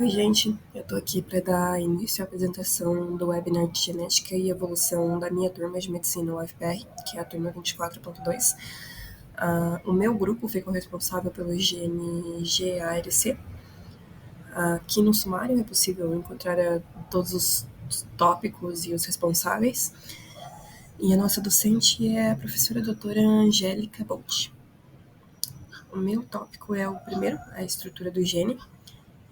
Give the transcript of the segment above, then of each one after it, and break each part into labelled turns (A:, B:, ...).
A: Oi, gente. Eu tô aqui para dar início à apresentação do webinar de Genética e Evolução da minha turma de Medicina UFPR, que é a turma 24.2. O meu grupo ficou responsável pelo gene GALC. Aqui no sumário é possível encontrar todos os tópicos e os responsáveis. E a nossa docente é a professora doutora Angélica Bolt. O meu tópico é o primeiro, a estrutura do gene.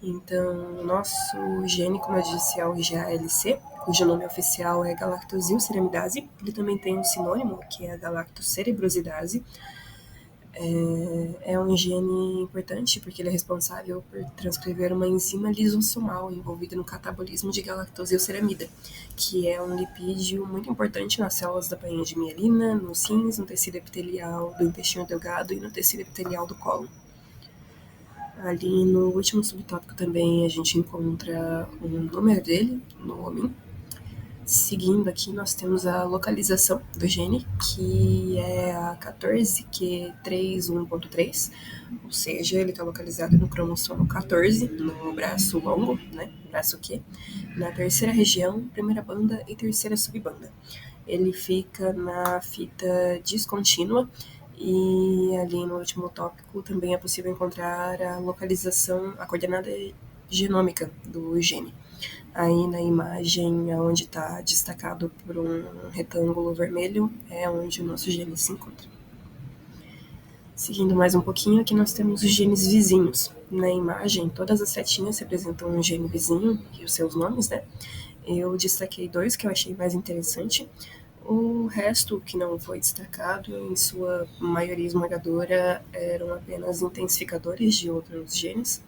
A: Então, o nosso gene, como eu disse, é o GALC, cujo nome oficial é galactosilceramidase. Ele também tem um sinônimo, que é a galactocerebrosidase. É um gene importante porque ele é responsável por transcrever uma enzima lisossomal envolvida no catabolismo de galactosilceramida, que é um lipídio muito importante nas células da bainha de mielina, nos rins, no tecido epitelial do intestino delgado e no tecido epitelial do cólon. Ali no último subtópico também a gente encontra o número dele no homem. Seguindo aqui, nós temos a localização do gene, que é a 14q31.3, ou seja, ele está localizado no cromossomo 14, no braço longo, né, braço Q, na terceira região, primeira banda e terceira subbanda. Ele fica na fita descontínua e ali no último tópico também é possível encontrar a localização, a coordenada genômica do gene. Aí na imagem, onde está destacado por um retângulo vermelho, é onde o nosso gene se encontra. Seguindo mais um pouquinho, aqui nós temos os genes vizinhos. Na imagem, todas as setinhas representam um gene vizinho e os seus nomes, né? Eu destaquei dois que eu achei mais interessante. O resto, que não foi destacado, em sua maioria esmagadora, eram apenas intensificadores de outros genes.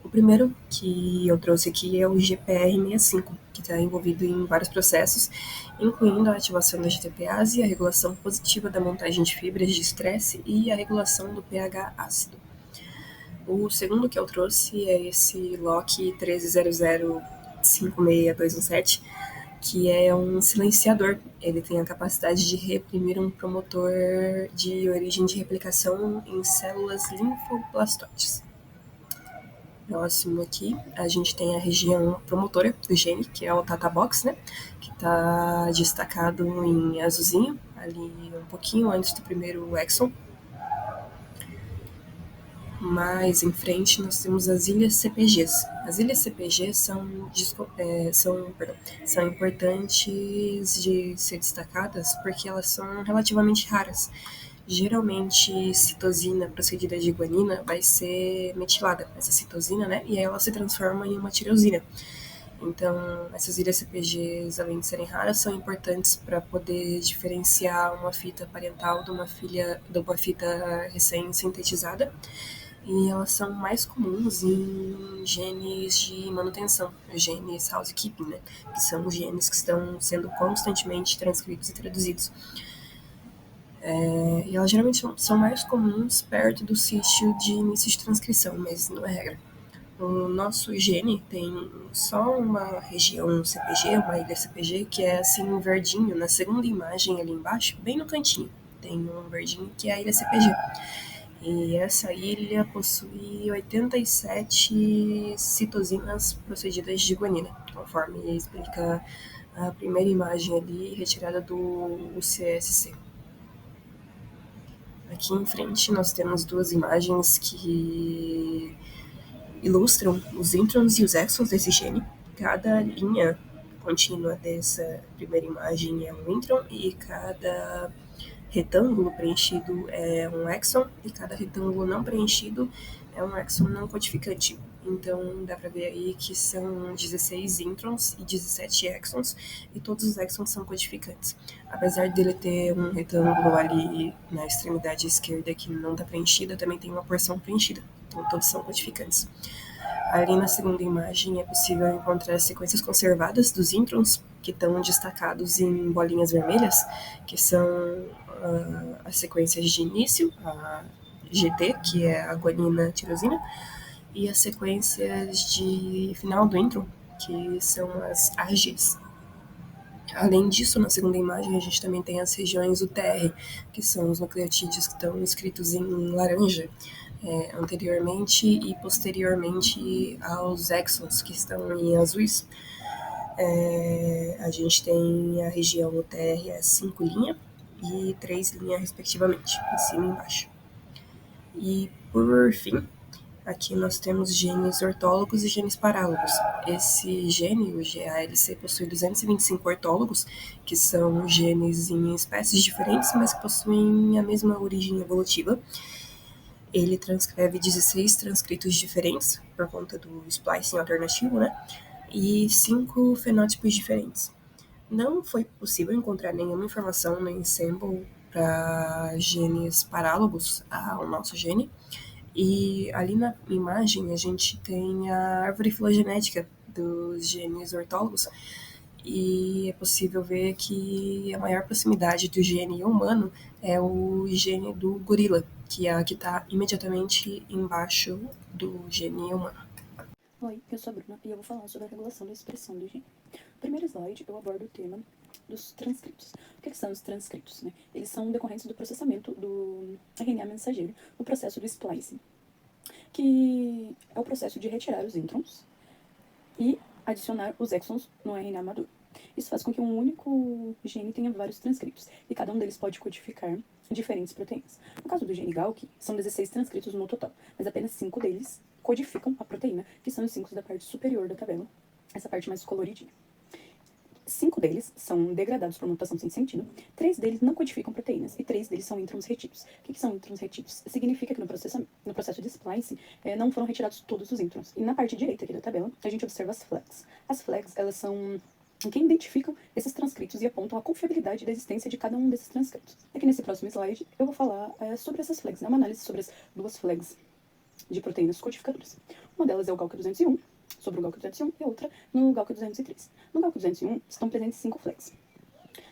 A: O primeiro que eu trouxe aqui é o GPR65, que está envolvido em vários processos, incluindo a ativação da GTPase, a regulação positiva da montagem de fibras de estresse e a regulação do pH ácido. O segundo que eu trouxe é esse LOCK 13005617, que é um silenciador. Ele tem a capacidade de reprimir um promotor de origem de replicação em células linfoblastóides. Próximo aqui, a gente tem a região promotora do gene, que é o Tata Box, né? Que está destacado em azulzinho, ali um pouquinho antes do primeiro exon. Mais em frente, nós temos as ilhas CPGs. As ilhas CPG são importantes de ser destacadas porque elas são relativamente raras. Geralmente, citosina procedida de guanina vai ser metilada, essa citosina, né? E aí ela se transforma em uma tirosina. Então, essas ilhas CPGs, além de serem raras, são importantes para poder diferenciar uma fita parental de uma fita recém-sintetizada. E elas são mais comuns em genes de manutenção, genes housekeeping, né? Que são genes que estão sendo constantemente transcritos e traduzidos. E elas geralmente são mais comuns perto do sítio de início de transcrição, mas não é regra. O nosso gene tem só uma região CPG, uma ilha CPG, que é assim verdinho, na segunda imagem ali embaixo, bem no cantinho. Tem um verdinho que é a ilha CPG. E essa ilha possui 87 citosinas procedidas de guanina, conforme explica a primeira imagem ali retirada do UCSC. Aqui em frente nós temos duas imagens que ilustram os introns e os exons desse gene. Cada linha contínua dessa primeira imagem é um intron e cada retângulo preenchido é um exon e cada retângulo não preenchido é um exon não codificante. Então dá para ver aí que são 16 introns e 17 exons e todos os exons são codificantes. Apesar dele ter um retângulo ali na extremidade esquerda que não está preenchida, também tem uma porção preenchida. Então todos são codificantes. Ali na segunda imagem é possível encontrar sequências conservadas dos introns, que estão destacados em bolinhas vermelhas, que são as sequências de início, a GT, que é a guanina tirosina, e as sequências de final do intron, que são as AGs. Além disso, na segunda imagem, a gente também tem as regiões UTR, que são os nucleotídeos que estão escritos em laranja. anteriormente e posteriormente aos exons, que estão em azuis. A gente tem a região UTR 5' e 3' respectivamente, em cima e embaixo. E, por fim, aqui nós temos genes ortólogos e genes parálogos. Esse gene, o GALC, possui 225 ortólogos, que são genes em espécies diferentes, mas que possuem a mesma origem evolutiva. Ele transcreve 16 transcritos diferentes, por conta do splicing alternativo, né? E 5 fenótipos diferentes. Não foi possível encontrar nenhuma informação no ensemble para genes parálogos ao nosso gene. E ali na imagem a gente tem a árvore filogenética dos genes ortólogos, e é possível ver que a maior proximidade do gene humano é o gene do gorila, que é a que está imediatamente embaixo do gene humano.
B: Oi, eu sou a Bruna e eu vou falar sobre a regulação da expressão do gene. No primeiro slide, eu abordo o tema dos transcritos. O que são os transcritos? Né? Eles são decorrentes do processamento do RNA mensageiro no processo do splicing, que é o processo de retirar os introns e adicionar os exons no RNA maduro. Isso faz com que um único gene tenha vários transcritos, e cada um deles pode codificar diferentes proteínas. No caso do gene GALC, são 16 transcritos no total, mas apenas 5 deles codificam a proteína, que são os 5 da parte superior da tabela, essa parte mais coloridinha. 5 deles são degradados por mutação sem sentido, 3 deles não codificam proteínas e 3 deles são introns retidos. O que são introns retidos? Significa que no processo de splicing não foram retirados todos os introns. E na parte direita aqui da tabela, a gente observa as flags. As flags, elas são que identificam esses transcritos e apontam a confiabilidade da existência de cada um desses transcritos. Aqui nesse próximo slide, eu vou falar sobre essas flags, uma análise sobre as duas flags de proteínas codificadoras. Uma delas é o GALC 201, sobre o GALC 201, e a outra no GALC 203. No GALC 201 estão presentes 5 flags.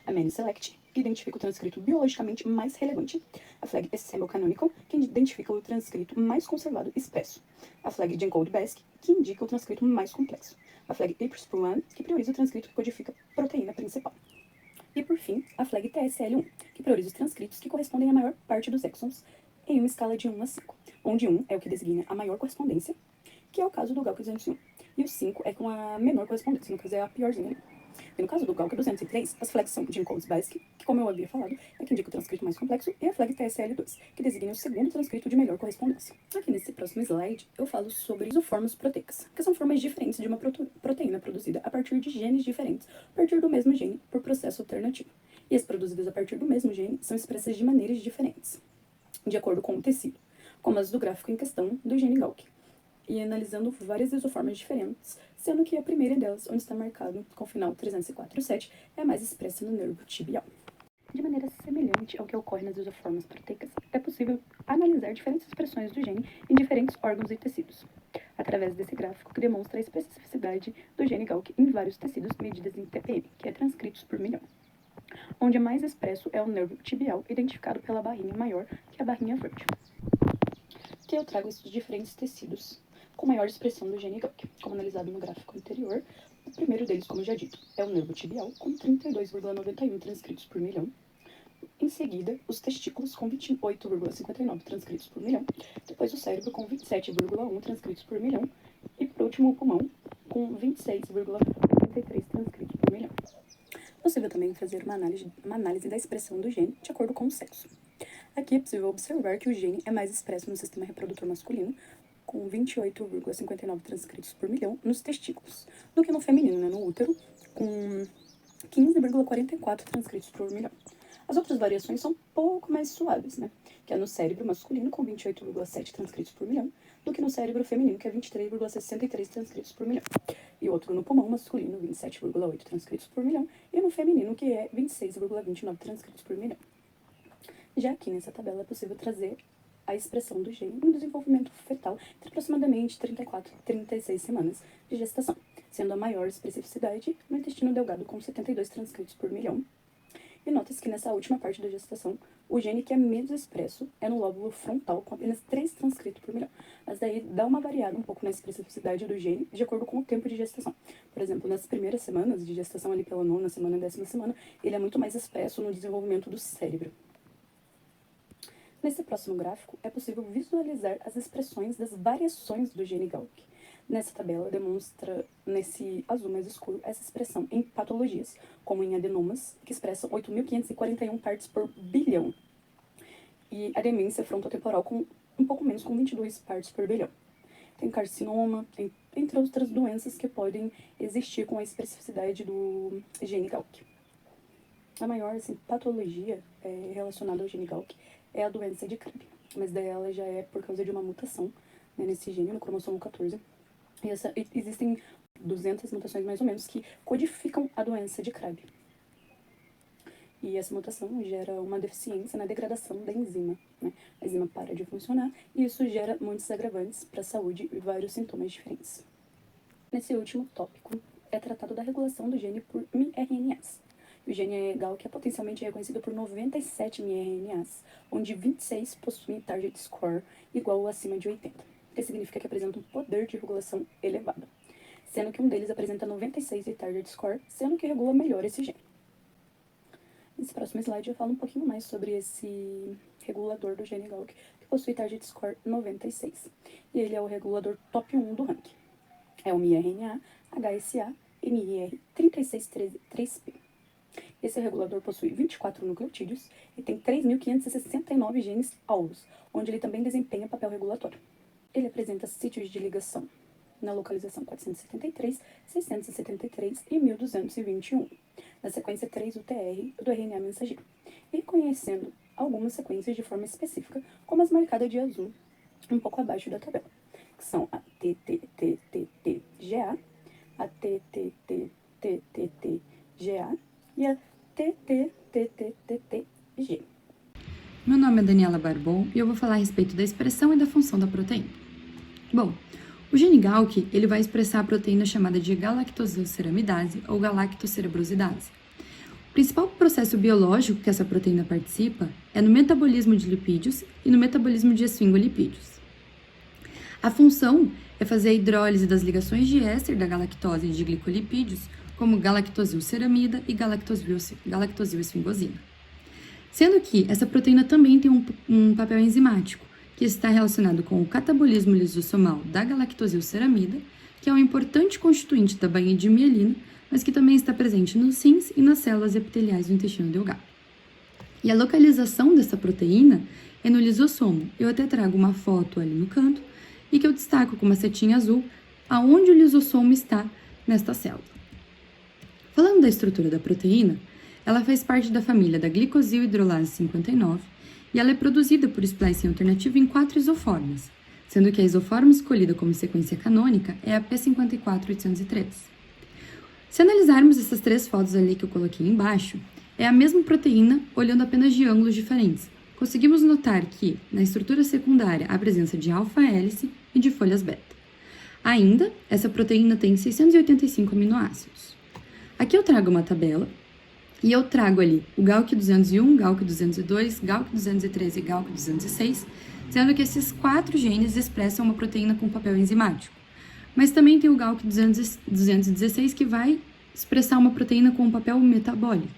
B: A Many Select, que identifica o transcrito biologicamente mais relevante. A flag Assemble Canonical, que identifica o transcrito mais conservado expresso. A flag Gencode Basic, que indica o transcrito mais complexo. A flag APRIS-1, que prioriza o transcrito que codifica a proteína principal. E, por fim, a flag TSL1, que prioriza os transcritos que correspondem à maior parte dos exons em uma escala de 1 a 5, onde 1 é o que designa a maior correspondência, que é o caso do GALC 201, e o 5 é com a menor correspondência, no caso é a piorzinha. E no caso do GALC 203, as flags são Gencodes Basic, que, como eu havia falado, é que indica o transcrito mais complexo, e a flag TSL2, que designa o segundo transcrito de melhor correspondência. Aqui nesse próximo slide, eu falo sobre isoformas proteicas, que são formas diferentes de uma proteína produzida a partir de genes diferentes, a partir do mesmo gene, por processo alternativo. E as produzidas a partir do mesmo gene são expressas de maneiras diferentes, de acordo com o tecido, como as do gráfico em questão do gene GALC, e analisando várias isoformas diferentes, sendo que a primeira delas, onde está marcado com o final 304,7, é a mais expressa no nervo tibial. De maneira semelhante ao que ocorre nas isoformas proteicas, é possível analisar diferentes expressões do gene em diferentes órgãos e tecidos, através desse gráfico que demonstra a especificidade do gene GALC em vários tecidos medidas em TPM, que é transcritos por milhão, onde mais expresso é o nervo tibial, identificado pela barrinha maior, que é a barrinha verde. Que eu trago esses diferentes tecidos com maior expressão do gene GALC, como analisado no gráfico anterior. O primeiro deles, como já dito, é o nervo tibial, com 32,91 transcritos por milhão. Em seguida, os testículos, com 28,59 transcritos por milhão. Depois, o cérebro, com 27,1 transcritos por milhão. E, por último, o pulmão, com 26,83 transcritos por milhão. É possível também fazer uma análise da expressão do gene de acordo com o sexo. Aqui é possível observar que o gene é mais expresso no sistema reprodutor masculino, com 28,59 transcritos por milhão nos testículos, do que no feminino, né, no útero, com 15,44 transcritos por milhão. As outras variações são um pouco mais suaves, né, que é no cérebro masculino, com 28,7 transcritos por milhão, do que no cérebro feminino, que é 23,63 transcritos por milhão. E outro no pulmão masculino, 27,8 transcritos por milhão, e no feminino, que é 26,29 transcritos por milhão. Já aqui nessa tabela é possível trazer a expressão do gene no desenvolvimento fetal entre aproximadamente 34 e 36 semanas de gestação, sendo a maior especificidade no intestino delgado, com 72 transcritos por milhão. E nota-se que nessa última parte da gestação, o gene que é menos expresso é no lóbulo frontal, com apenas 3 transcritos por milhão. Mas daí dá uma variada um pouco na especificidade do gene, de acordo com o tempo de gestação. Por exemplo, nas primeiras semanas de gestação, ali pela 9ª semana, 10ª semana, ele é muito mais expresso no desenvolvimento do cérebro. Nesse próximo gráfico, é possível visualizar as expressões das variações do gene GALC. Nessa tabela, demonstra, nesse azul mais escuro, essa expressão em patologias, como em adenomas, que expressam 8.541 partes por bilhão, e a demência frontotemporal com um pouco menos, com 22 partes por bilhão. Tem carcinoma, entre outras doenças que podem existir com a especificidade do gene GALC. A maior patologia relacionada ao gene GALC é a doença de Crabbe, mas daí ela já é por causa de uma mutação, né, nesse gene, no cromossomo 14. E existem 200 mutações mais ou menos que codificam a doença de Crabbe. E essa mutação gera uma deficiência na degradação da enzima, né? A enzima para de funcionar e isso gera muitos agravantes para a saúde e vários sintomas diferentes. Nesse último tópico, é tratado da regulação do gene por miRNAs. O gene GALC é potencialmente reconhecido por 97 miRNAs, onde 26 possuem target score igual ou acima de 80, que significa que apresenta um poder de regulação elevado, sendo que um deles apresenta 96 de target score, sendo que regula melhor esse gene. Nesse próximo slide eu falo um pouquinho mais sobre esse regulador do gene GALC, que possui target score 96, e ele é o regulador top 1 do ranking. É o miRNA HSA NIR363P. Esse regulador possui 24 nucleotídeos e tem 3.569 genes alvos, onde ele também desempenha papel regulatório. Ele apresenta sítios de ligação na localização 473, 673 e 1221, na sequência 3 UTR do RNA mensageiro, e reconhecendo algumas sequências de forma específica, como as marcadas de azul, um pouco abaixo da tabela, que são a TTTTTGA, a TTTTTTGA e a TTTTTTG.
C: Meu nome é Daniela Barbon e eu vou falar a respeito da expressão e da função da proteína. Bom, o gene GALC ele vai expressar a proteína chamada de galactosilceramidase ou galactocerebrosidase. O principal processo biológico que essa proteína participa é no metabolismo de lipídios e no metabolismo de esfingolipídios. A função é fazer a hidrólise das ligações de éster da galactose e de glicolipídios, como galactosilceramida e galactosilesfingosina. Sendo que essa proteína também tem um papel enzimático, que está relacionado com o catabolismo lisossomal da galactosilceramida, que é um importante constituinte da bainha de mielina, mas que também está presente nos rins e nas células epiteliais do intestino delgado. E a localização dessa proteína é no lisossomo. Eu até trago uma foto ali no canto, e que eu destaco com uma setinha azul, aonde o lisossomo está nesta célula. Falando da estrutura da proteína, ela faz parte da família da glicosilhidrolase 59 e ela é produzida por splicing alternativo em 4 isoformas, sendo que a isoforma escolhida como sequência canônica é a P54803. Se analisarmos essas 3 fotos ali que eu coloquei embaixo, é a mesma proteína olhando apenas de ângulos diferentes. Conseguimos notar que, na estrutura secundária, há a presença de alfa-hélice e de folhas beta. Ainda, essa proteína tem 685 aminoácidos. Aqui eu trago uma tabela, e eu trago ali o GALC 201, GALC 202, GALC 213 e GALC 206, sendo que esses 4 genes expressam uma proteína com papel enzimático. Mas também tem o GALC 216, que vai expressar uma proteína com um papel metabólico.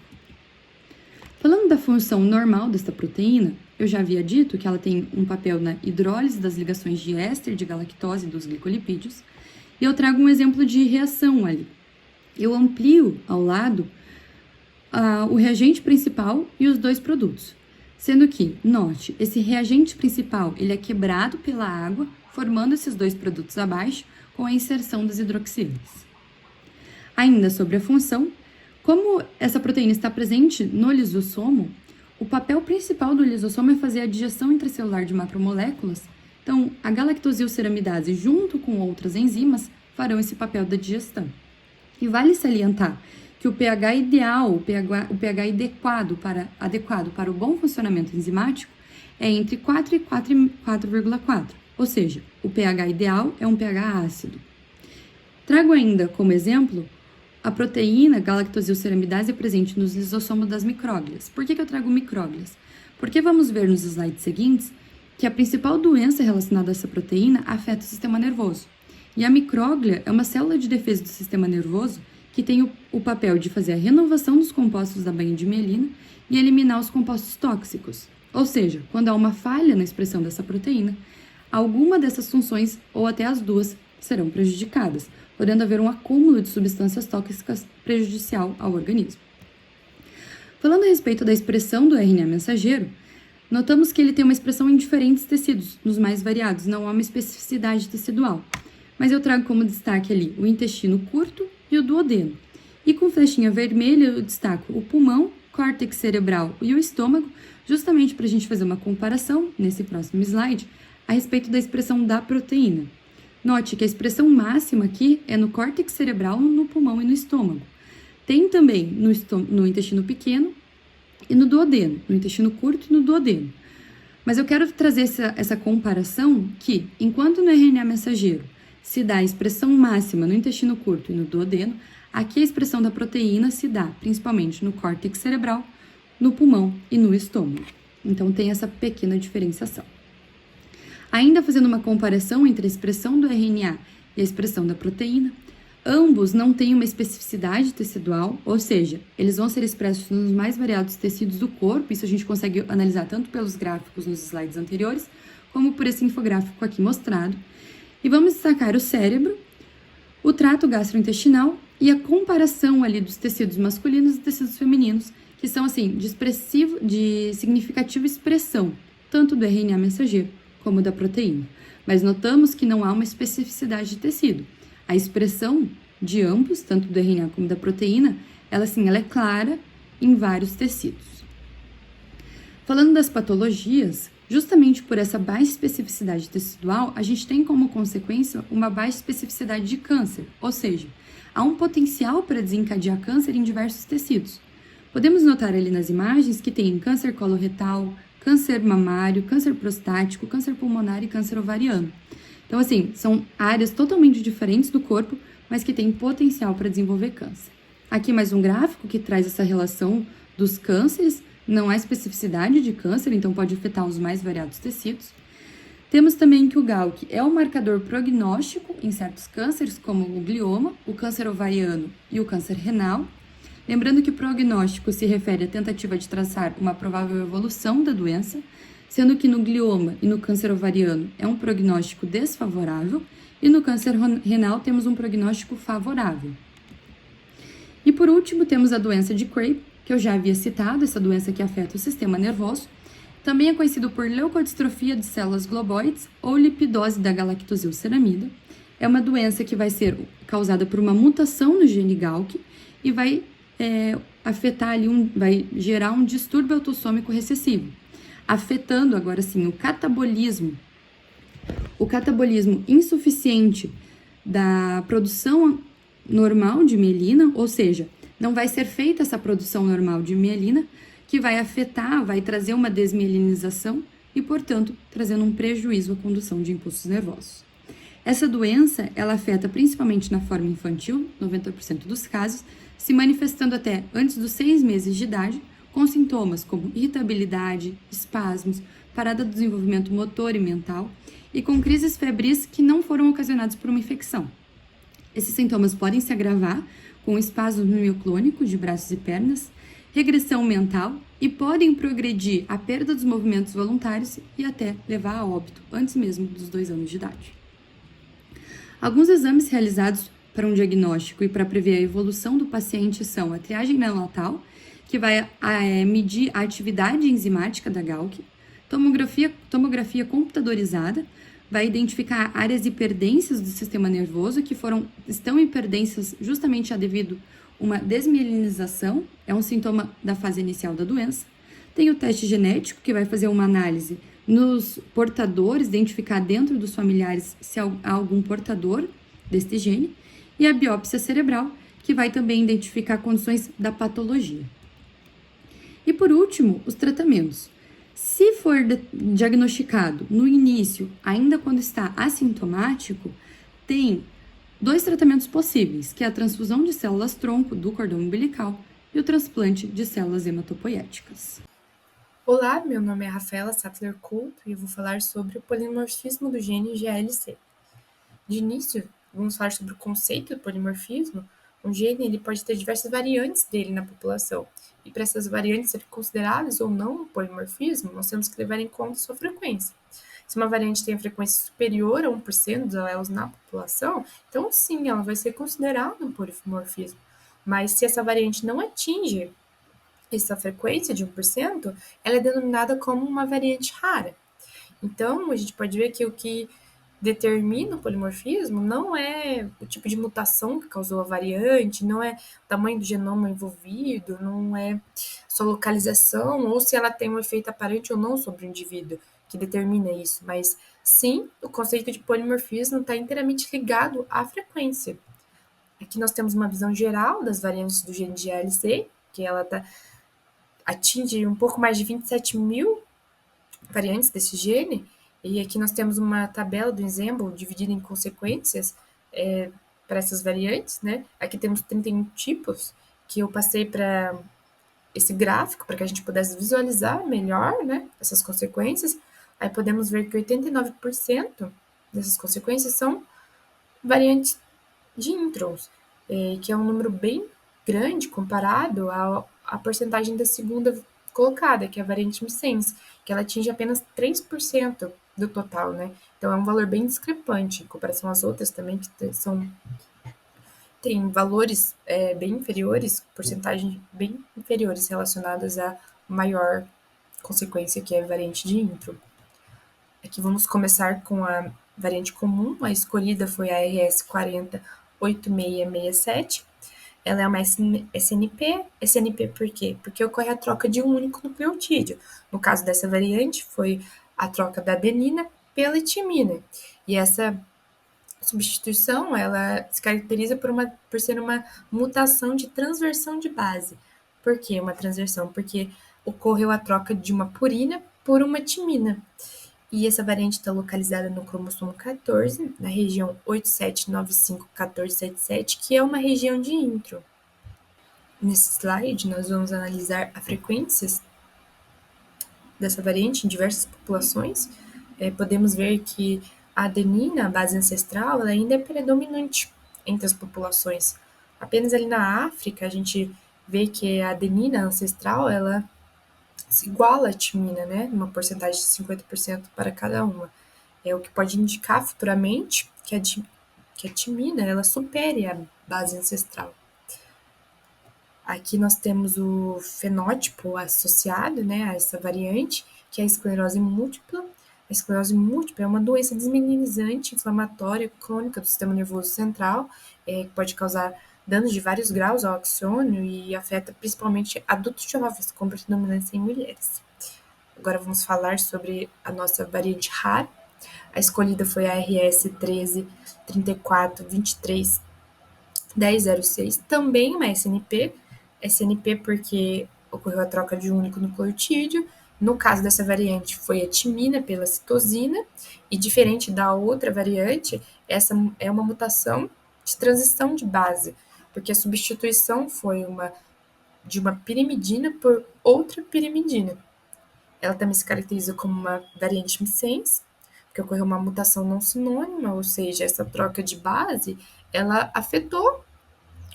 C: Falando da função normal desta proteína, eu já havia dito que ela tem um papel na hidrólise das ligações de éster de galactose dos glicolipídios, e eu trago um exemplo de reação ali. Eu amplio ao lado o reagente principal e os 2 produtos, sendo que, note, esse reagente principal ele é quebrado pela água, formando esses 2 produtos abaixo com a inserção das hidroxilas. Ainda sobre a função, como essa proteína está presente no lisossomo, o papel principal do lisossomo é fazer a digestão intracelular de macromoléculas, então a galactosilceramidase junto com outras enzimas farão esse papel da digestão. E vale salientar que o pH ideal, o pH adequado para o bom funcionamento enzimático é entre 4 e 4,4, ou seja, o pH ideal é um pH ácido. Trago ainda como exemplo a proteína galactosilceramidase presente nos lisossomos das micróglias. Por que eu trago micróglias? Porque vamos ver nos slides seguintes que a principal doença relacionada a essa proteína afeta o sistema nervoso. E a micróglia é uma célula de defesa do sistema nervoso que tem o papel de fazer a renovação dos compostos da bainha de mielina e eliminar os compostos tóxicos. Ou seja, quando há uma falha na expressão dessa proteína, alguma dessas funções, ou até as duas, serão prejudicadas, podendo haver um acúmulo de substâncias tóxicas prejudicial ao organismo. Falando a respeito da expressão do RNA mensageiro, notamos que ele tem uma expressão em diferentes tecidos, nos mais variados, não há uma especificidade tecidual. Mas eu trago como destaque ali o intestino curto e o duodeno. E com flechinha vermelha eu destaco o pulmão, córtex cerebral e o estômago, justamente para a gente fazer uma comparação, nesse próximo slide, a respeito da expressão da proteína. Note que a expressão máxima aqui é no córtex cerebral, no pulmão e no estômago. Tem também no intestino pequeno e no duodeno, no intestino curto e no duodeno. Mas eu quero trazer essa comparação que, enquanto no RNA mensageiro se dá a expressão máxima no intestino curto e no duodeno, aqui a expressão da proteína se dá principalmente no córtex cerebral, no pulmão e no estômago. Então tem essa pequena diferenciação. Ainda fazendo uma comparação entre a expressão do RNA e a expressão da proteína, ambos não têm uma especificidade tecidual, ou seja, eles vão ser expressos nos mais variados tecidos do corpo, isso a gente consegue analisar tanto pelos gráficos nos slides anteriores, como por esse infográfico aqui mostrado. E vamos destacar o cérebro, o trato gastrointestinal e a comparação ali dos tecidos masculinos e tecidos femininos, que são assim, de significativa expressão, tanto do RNA mensageiro como da proteína. Mas notamos que não há uma especificidade de tecido. A expressão de ambos, tanto do RNA como da proteína, ela é clara em vários tecidos. Falando das patologias, justamente por essa baixa especificidade tecidual, a gente tem como consequência uma baixa especificidade de câncer, ou seja, há um potencial para desencadear câncer em diversos tecidos. Podemos notar ali nas imagens que tem câncer coloretal, câncer mamário, câncer prostático, câncer pulmonar e câncer ovariano. Então, são áreas totalmente diferentes do corpo, mas que têm potencial para desenvolver câncer. Aqui mais um gráfico que traz essa relação dos cânceres. Não há especificidade de câncer, então pode afetar os mais variados tecidos. Temos também que o Gauch é um marcador prognóstico em certos cânceres, como o glioma, o câncer ovariano e o câncer renal. Lembrando que o prognóstico se refere à tentativa de traçar uma provável evolução da doença, sendo que no glioma e no câncer ovariano é um prognóstico desfavorável, e no câncer renal temos um prognóstico favorável. E por último, temos a doença de Craig, que eu já havia citado, essa doença que afeta o sistema nervoso. Também é conhecido por leucodistrofia de células globoides ou lipidose da galactosilceramida. É uma doença que vai ser causada por uma mutação no gene Gauch e vai afetar ali, vai gerar um distúrbio autossômico recessivo, afetando agora sim o catabolismo insuficiente da produção normal de mielina, ou seja, não vai ser feita essa produção normal de mielina, que vai afetar, vai trazer uma desmielinização e, portanto, trazendo um prejuízo à condução de impulsos nervosos. Essa doença, ela afeta principalmente na forma infantil, 90% dos casos, se manifestando até antes dos 6 meses de idade, com sintomas como irritabilidade, espasmos, parada do desenvolvimento motor e mental, e com crises febris que não foram ocasionadas por uma infecção. Esses sintomas podem se agravar com espasmo mioclônico de braços e pernas, regressão mental e podem progredir à perda dos movimentos voluntários e até levar a óbito antes mesmo dos 2 anos de idade. Alguns exames realizados para um diagnóstico e para prever a evolução do paciente são a triagem neonatal, que vai medir a atividade enzimática da Gauch, tomografia computadorizada, vai identificar áreas hiperdensas do sistema nervoso que estão hiperdensas justamente devido a uma desmielinização, é um sintoma da fase inicial da doença. Tem o teste genético, que vai fazer uma análise nos portadores, identificar dentro dos familiares se há algum portador deste gene, e a biópsia cerebral, que vai também identificar condições da patologia. E por último, os tratamentos. Se for diagnosticado no início, ainda quando está assintomático, tem 2 tratamentos possíveis, que é a transfusão de células-tronco do cordão umbilical e o transplante de células hematopoéticas.
D: Olá, meu nome é Rafaela Sattler Couto e eu vou falar sobre o polimorfismo do gene GLC. De início, vamos falar sobre o conceito do polimorfismo. Um gene ele pode ter diversas variantes dele na população, E para essas variantes serem consideradas ou não um polimorfismo, nós temos que levar em conta sua frequência. Se uma variante tem a frequência superior a 1% dos alelos na população, então sim, ela vai ser considerada um polimorfismo. Mas se essa variante não atinge essa frequência de 1%, ela é denominada como uma variante rara. Então, a gente pode ver que o que determina o polimorfismo não é o tipo de mutação que causou a variante, não é o tamanho do genoma envolvido, não é sua localização ou se ela tem um efeito aparente ou não sobre o indivíduo que determina isso, mas sim, o conceito de polimorfismo está inteiramente ligado à frequência. Aqui nós temos uma visão geral das variantes do gene de ALC, que ela atinge um pouco mais de 27 mil variantes desse gene, e aqui nós temos uma tabela do Ensembl dividida em consequências para essas variantes, né? Aqui temos 31 tipos que eu passei para esse gráfico para que a gente pudesse visualizar melhor, né, essas consequências. Aí podemos ver que 89% dessas consequências são variantes de introns, que é um número bem grande comparado à porcentagem da segunda colocada, que é a variante missense, que ela atinge apenas 3% do total, né? Então é um valor bem discrepante em comparação às outras também, que tem valores bem inferiores, porcentagens bem inferiores relacionadas à maior consequência, que é a variante de intro. Aqui vamos começar com a variante comum, a escolhida foi a RS408667. Ela é uma SNP. SNP por quê? Porque ocorre a troca de um único nucleotídeo. No caso dessa variante, foi a troca da adenina pela timina. E essa substituição, ela se caracteriza por ser uma mutação de transversão de base. Por que uma transversão? Porque ocorreu a troca de uma purina por uma timina. E essa variante está localizada no cromossomo 14, na região 8795-1477, que é uma região de intro. Nesse slide, nós vamos analisar as frequências dessa variante em diversas populações. Podemos ver que a adenina, a base ancestral, ela ainda é predominante entre as populações. Apenas ali na África, a gente vê que a adenina ancestral, ela se iguala à timina, né? Uma porcentagem de 50% para cada uma. É o que pode indicar futuramente que a timina, ela supere a base ancestral. Aqui nós temos o fenótipo associado, né, a essa variante, que é a esclerose múltipla. A esclerose múltipla é uma doença desmeninizante, inflamatória, crônica do sistema nervoso central, que pode causar danos de vários graus ao axônio e afeta principalmente adultos jovens, com predominância em mulheres. Agora vamos falar sobre a nossa variante rara. A escolhida foi a RS 13 34 23 1006, também uma SNP. SNP porque ocorreu a troca de um único nucleotídeo. No caso dessa variante, foi a timina pela citosina, e diferente da outra variante, essa é uma mutação de transição de base, porque a substituição foi de uma pirimidina por outra pirimidina. Ela também se caracteriza como uma variante missense, porque ocorreu uma mutação não sinônima, ou seja, essa troca de base, ela afetou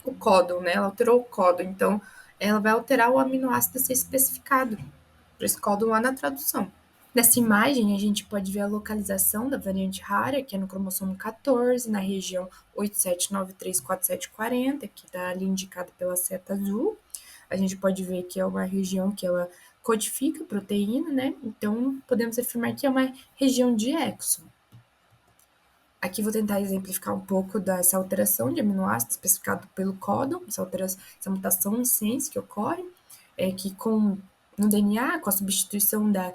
D: o códon, né? Ela alterou o códon, então ela vai alterar o aminoácido a ser especificado para esse códon lá na tradução. Nessa imagem, a gente pode ver a localização da variante rara, que é no cromossomo 14, na região 87934740, que está ali indicada pela seta azul. A gente pode ver que é uma região que ela codifica proteína, né? Então, podemos afirmar que é uma região de exon. Aqui vou tentar exemplificar um pouco dessa alteração de aminoácido especificado pelo códon, essa mutação em sense que ocorre, que no DNA, com a substituição da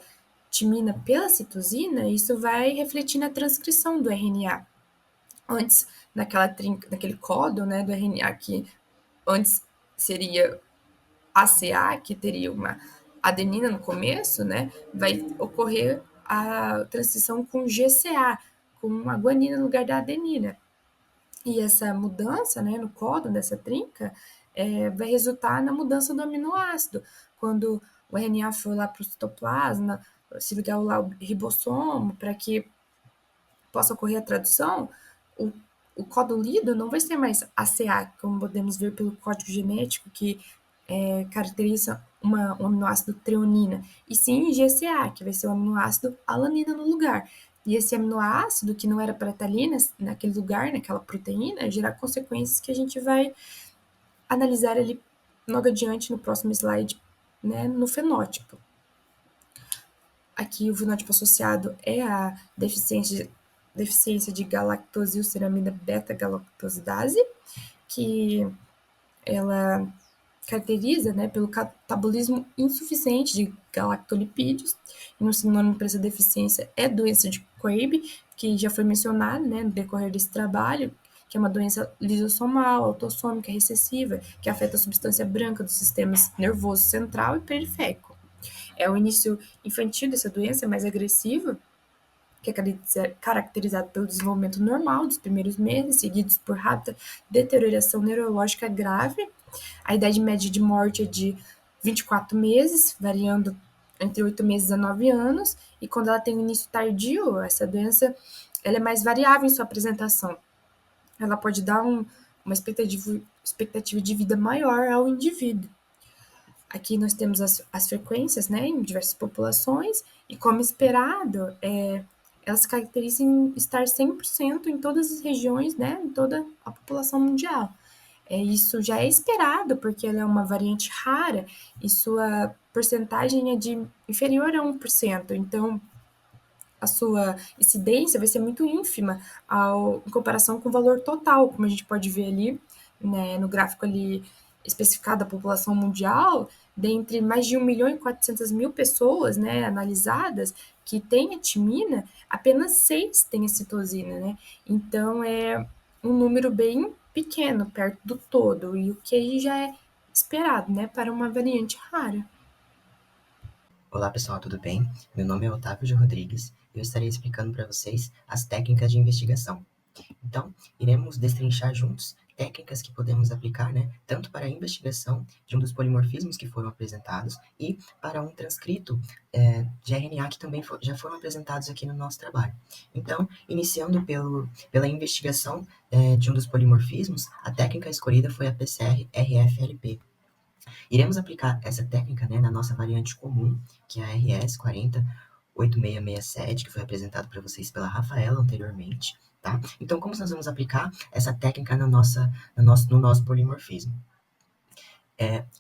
D: timina pela citosina, isso vai refletir na transcrição do RNA. Antes, naquele códon, né, do RNA, que antes seria ACA, que teria uma adenina no começo, né, vai ocorrer a transição com GCA, com uma guanina no lugar da adenina. E essa mudança, né, no códon dessa trinca vai resultar na mudança do aminoácido. Quando o RNA for lá para o citoplasma, se ligar lá o ribossomo, para que possa ocorrer a tradução, o códon lido não vai ser mais ACA, como podemos ver pelo código genético que caracteriza um aminoácido treonina, e sim GCA, que vai ser o aminoácido alanina no lugar. E esse aminoácido, que não era para estar ali naquele lugar, naquela proteína, gerar consequências que a gente vai analisar ali logo adiante no próximo slide, né, no fenótipo. Aqui o fenótipo associado é a deficiência de galactosilceramida beta-galactosidase, que ela caracteriza, né, pelo catabolismo insuficiente de galactolipídios. E um sinônimo para essa deficiência é doença de Coib, que já foi mencionada, né, no decorrer desse trabalho, que é uma doença lisossomal, autossômica, recessiva, que afeta a substância branca dos sistemas nervoso central e periférico. É o início infantil dessa doença, mais agressiva, que é caracterizado pelo desenvolvimento normal dos primeiros meses, seguidos por rápida deterioração neurológica grave. A idade média de morte é de 24 meses, variando entre 8 meses a 9 anos, e quando ela tem um início tardio, essa doença ela é mais variável em sua apresentação. Ela pode dar uma expectativa de vida maior ao indivíduo. Aqui nós temos as frequências, né, em diversas populações, e como esperado, elas se caracterizam em estar 100% em todas as regiões, né, em toda a população mundial. Isso já é esperado, porque ela é uma variante rara e sua porcentagem é de inferior a 1%. Então, a sua incidência vai ser muito ínfima em comparação com o valor total, como a gente pode ver ali, né, no gráfico ali especificado da população mundial, dentre mais de 1.400.000 pessoas, né, analisadas, que têm a timina, apenas 6 têm a citosina, né? Então, é um número bem pequeno, perto do todo, e o que aí já é esperado, né, para uma variante rara.
E: Olá pessoal, tudo bem? Meu nome é Otávio de Rodrigues e eu estarei explicando para vocês as técnicas de investigação. Então, iremos destrinchar juntos técnicas que podemos aplicar, né, tanto para a investigação de um dos polimorfismos que foram apresentados e para um transcrito de RNA que também já foram apresentados aqui no nosso trabalho. Então, iniciando pela investigação de um dos polimorfismos, a técnica escolhida foi a PCR-RFLP. Iremos aplicar essa técnica, né, na nossa variante comum, que é a RS408667, que foi apresentado para vocês pela Rafaela anteriormente, tá? Então, como nós vamos aplicar essa técnica no nosso polimorfismo?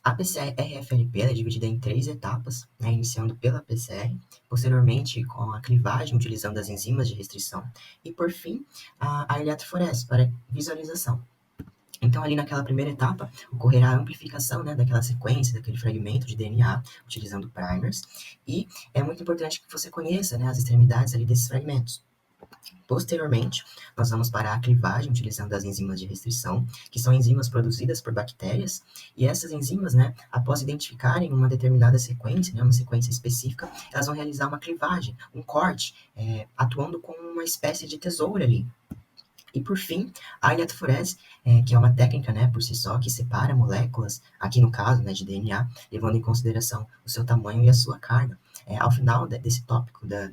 E: A PCR-RFLP é dividida em 3 etapas, né, iniciando pela PCR, posteriormente com a clivagem, utilizando as enzimas de restrição, e por fim, a eletroforese para visualização. Então, ali naquela primeira etapa, ocorrerá a amplificação, né, daquela sequência, daquele fragmento de DNA, utilizando primers, e é muito importante que você conheça, né, as extremidades ali desses fragmentos. Posteriormente, nós vamos para a clivagem, utilizando as enzimas de restrição, que são enzimas produzidas por bactérias, e essas enzimas, né, após identificarem uma determinada sequência, né, uma sequência específica, elas vão realizar uma clivagem, um corte, atuando como uma espécie de tesoura ali. E por fim, a eletroforese, que é uma técnica, né, por si só, que separa moléculas, aqui no caso, né, de DNA, levando em consideração o seu tamanho e a sua carga. Ao final desse tópico da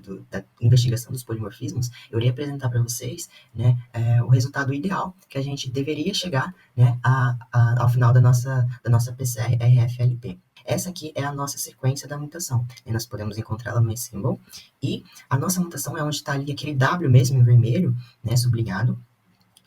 E: investigação dos polimorfismos, eu irei apresentar para vocês, né, o resultado ideal que a gente deveria chegar, né, ao final da nossa PCR-RFLP. Essa aqui é a nossa sequência da mutação, né? Nós podemos encontrá-la no símbolo, e a nossa mutação é onde está ali aquele W mesmo em vermelho, né, sublinhado,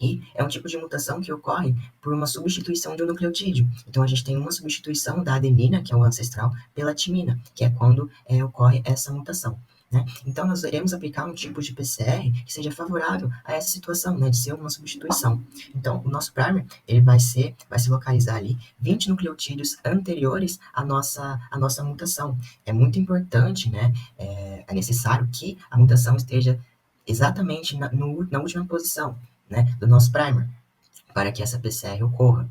E: e é um tipo de mutação que ocorre por uma substituição de um nucleotídeo. Então, a gente tem uma substituição da adenina, que é o ancestral, pela timina, que é quando ocorre essa mutação. Né? Então, nós iremos aplicar um tipo de PCR que seja favorável a essa situação, né, de ser uma substituição. Então, o nosso primer ele vai se localizar ali 20 nucleotídeos anteriores à nossa mutação. É muito importante, né, é necessário que a mutação esteja exatamente na última posição, né, do nosso primer, para que essa PCR ocorra.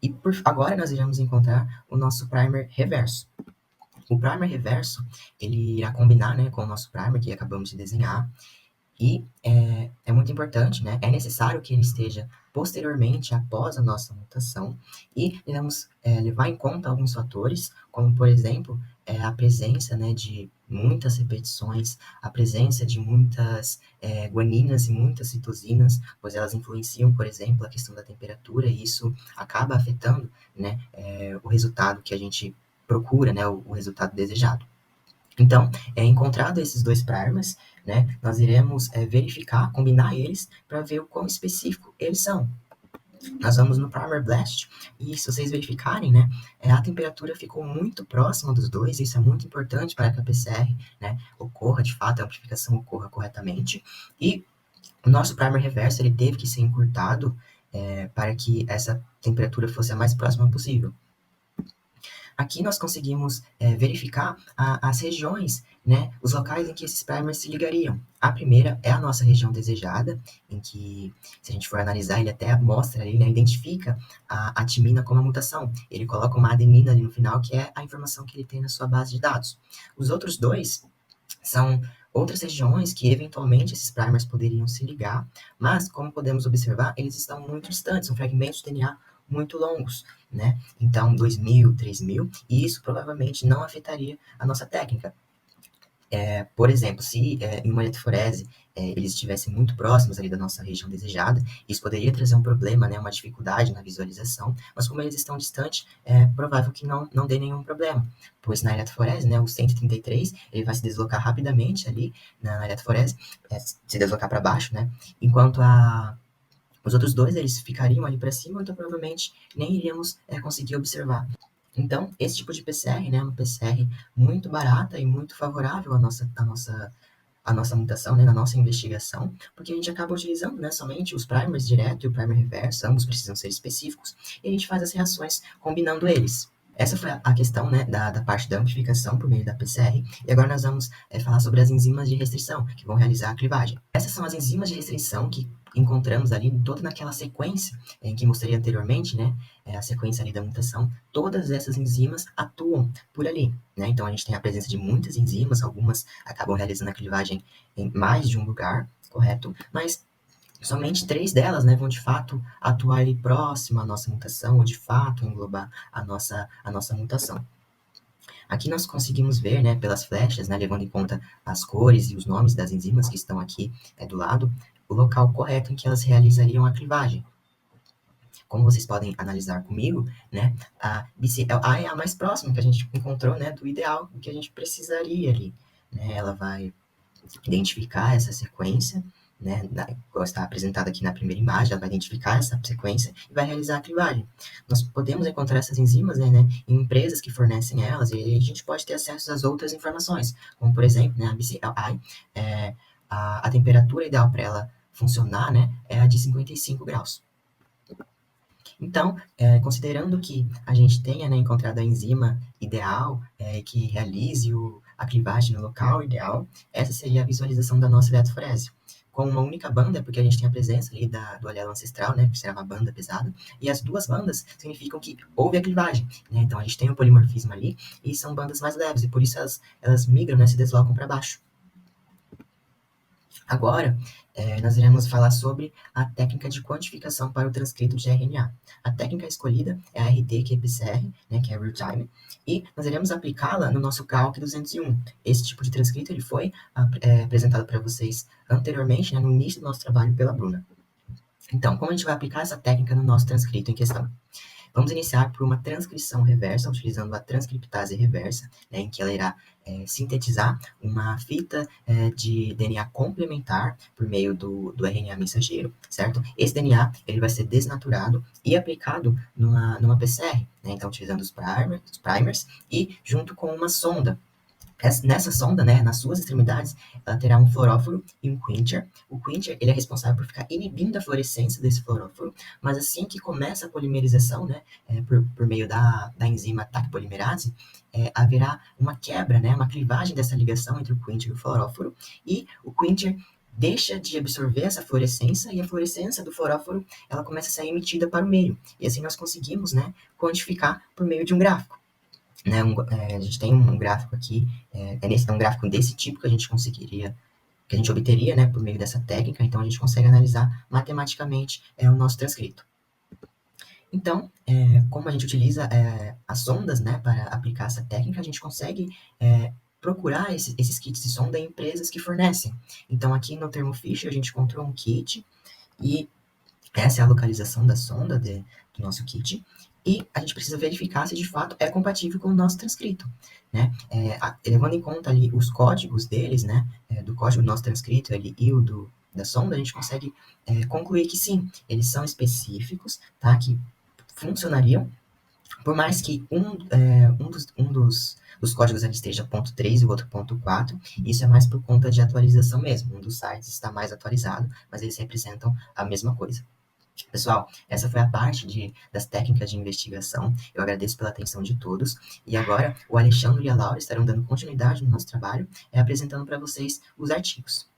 E: E agora nós iremos encontrar o nosso primer reverso. O primer reverso, ele irá combinar, né, com o nosso primer que acabamos de desenhar, e é muito importante, né, é necessário que ele esteja posteriormente após a nossa mutação, e iremos levar em conta alguns fatores, como, por exemplo, a presença, né, de muitas repetições, a presença de muitas guaninas e muitas citosinas, pois elas influenciam, por exemplo, a questão da temperatura, e isso acaba afetando, né, o resultado que a gente procura, né, o resultado desejado. Então, encontrado esses dois primers, né, nós iremos verificar, combinar eles para ver o quão específico eles são. Nós vamos no Primer Blast e, se vocês verificarem, né, a temperatura ficou muito próxima dos dois. Isso é muito importante para que a PCR, né, ocorra de fato, a amplificação ocorra corretamente. E o nosso Primer Reverso ele teve que ser encurtado para que essa temperatura fosse a mais próxima possível. Aqui nós conseguimos verificar as regiões, né, os locais em que esses primers se ligariam. A primeira é a nossa região desejada, em que, se a gente for analisar, ele até mostra ali, né, identifica a timina como a mutação. Ele coloca uma adenina ali no final, que é a informação que ele tem na sua base de dados. Os outros dois são outras regiões que, eventualmente, esses primers poderiam se ligar, mas, como podemos observar, eles estão muito distantes, são fragmentos de DNA muito longos, né? Então, 2.000, 3.000, e isso provavelmente não afetaria a nossa técnica. Por exemplo, se em uma eletroforese eles estivessem muito próximos ali da nossa região desejada, isso poderia trazer um problema, né, uma dificuldade na visualização, mas como eles estão distantes, é provável que não dê nenhum problema, pois na eletroforese, né, o 133, ele vai se deslocar rapidamente ali na eletroforese, se deslocar para baixo, né, enquanto os outros dois, eles ficariam ali para cima, então provavelmente nem iríamos conseguir observar. Então, esse tipo de PCR, né, é uma PCR muito barata e muito favorável à nossa mutação, né, na nossa investigação, porque a gente acaba utilizando, né, somente os primers direto e o primer reverso, ambos precisam ser específicos, e a gente faz as reações combinando eles. Essa foi a questão, né, da parte da amplificação por meio da PCR, e agora nós vamos falar sobre as enzimas de restrição, que vão realizar a clivagem. Essas são as enzimas de restrição que encontramos ali toda naquela sequência em que mostrei anteriormente, né, a sequência ali da mutação. Todas essas enzimas atuam por ali, né, então a gente tem a presença de muitas enzimas, algumas acabam realizando a clivagem em mais de um lugar, correto? Mas somente 3 delas, né, vão de fato atuar ali próximo à nossa mutação, ou de fato englobar a nossa mutação. Aqui nós conseguimos ver, né, pelas flechas, né, levando em conta as cores e os nomes das enzimas que estão aqui do lado, o local correto em que elas realizariam a clivagem. Como vocês podem analisar comigo, né, a BCLA é a mais próxima que a gente encontrou, né, do ideal, do que a gente precisaria ali. Né, ela vai identificar essa sequência, né, igual está apresentada aqui na primeira imagem, ela vai identificar essa sequência e vai realizar a clivagem. Nós podemos encontrar essas enzimas, né, em empresas que fornecem elas, e a gente pode ter acesso às outras informações, como por exemplo, né, a BCLI, a temperatura ideal para ela funcionar, né, é a de 55 graus. Então, considerando que a gente tenha, né, encontrado a enzima ideal que realize a clivagem no local ideal, essa seria a visualização da nossa eletroforese. Com uma única banda, porque a gente tem a presença ali do alelo ancestral, né, que será uma banda pesada, e as duas bandas significam que houve a clivagem, né, então a gente tem um polimorfismo ali, e são bandas mais leves, e por isso elas migram, né, se deslocam para baixo. Agora, nós iremos falar sobre a técnica de quantificação para o transcrito de RNA. A técnica escolhida é a RT-qPCR, né, que é Real Time, e nós iremos aplicá-la no nosso Calc 201. Esse tipo de transcrito ele foi apresentado para vocês anteriormente, né, no início do nosso trabalho pela Bruna. Então, como a gente vai aplicar essa técnica no nosso transcrito em questão? Vamos iniciar por uma transcrição reversa, utilizando a transcriptase reversa, né, em que ela irá sintetizar uma fita de DNA complementar por meio do RNA mensageiro, certo? Esse DNA ele vai ser desnaturado e aplicado numa PCR, né, então utilizando os primers e junto com uma sonda. Nessa sonda, né, nas suas extremidades, ela terá um fluoróforo e um quencher. O quencher ele é responsável por ficar inibindo a fluorescência desse fluoróforo, mas assim que começa a polimerização, né, por meio da enzima TAC polimerase, haverá uma quebra, né, uma clivagem dessa ligação entre o quencher e o fluoróforo, e o quencher deixa de absorver essa fluorescência e a fluorescência do fluoróforo ela começa a ser emitida para o meio. E assim nós conseguimos, né, quantificar por meio de um gráfico. Né, a gente tem um gráfico aqui, é um gráfico desse tipo que a gente obteria, né, por meio dessa técnica, então a gente consegue analisar matematicamente o nosso transcrito. Então, como a gente utiliza as sondas, né, para aplicar essa técnica, a gente consegue procurar esses kits de sonda em empresas que fornecem. Então, aqui no Thermo Fisher, a gente encontrou um kit, e essa é a localização da sonda do nosso kit, e a gente precisa verificar se de fato é compatível com o nosso transcrito, né? Levando em conta ali os códigos deles, né? Do código do nosso transcrito ali, e o da sonda, a gente consegue concluir que sim, eles são específicos, tá? Que funcionariam, por mais que dos códigos ali esteja ponto 3 e o outro ponto 4, isso é mais por conta de atualização mesmo. Um dos sites está mais atualizado, mas eles representam a mesma coisa. Pessoal, essa foi a parte das técnicas de investigação. Eu agradeço pela atenção de todos. E agora, o Alexandre e a Laura estarão dando continuidade no nosso trabalho, apresentando para vocês os artigos.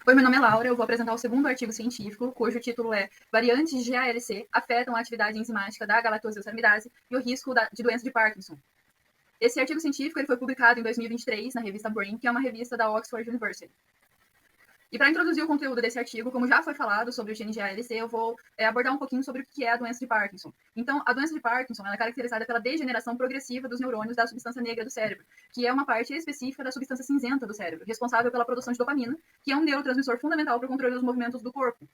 B: Oi, meu nome é Laura, eu vou apresentar o segundo artigo científico, cujo título é Variantes de GALC afetam a atividade enzimática da galactosilsaramidase e o risco de doença de Parkinson. Esse artigo científico ele foi publicado em 2023 na revista Brain, que é uma revista da Oxford University. E para introduzir o conteúdo desse artigo, como já foi falado sobre o gene GALC, eu vou abordar um pouquinho sobre o que é a doença de Parkinson. Então, a doença de Parkinson ela é caracterizada pela degeneração progressiva dos neurônios da substância negra do cérebro, que é uma parte específica da substância cinzenta do cérebro, responsável pela produção de dopamina, que é um neurotransmissor fundamental para o controle dos movimentos do corpo.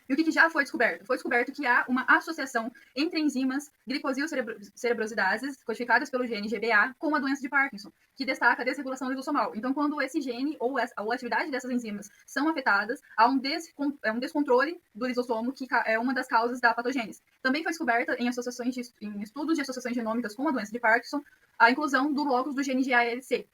B: E o que já foi descoberto? Foi descoberto que há uma associação entre enzimas glicosilcerebrosidases, codificadas pelo gene GBA, com a doença de Parkinson, que destaca a desregulação lisossomal. Então, quando esse gene ou a atividade dessas enzimas são afetadas, há um descontrole do lisossomo, que é uma das causas da patogênese. Também foi descoberta em estudos de associações genômicas com a doença de Parkinson, a inclusão do locus do gene GALC.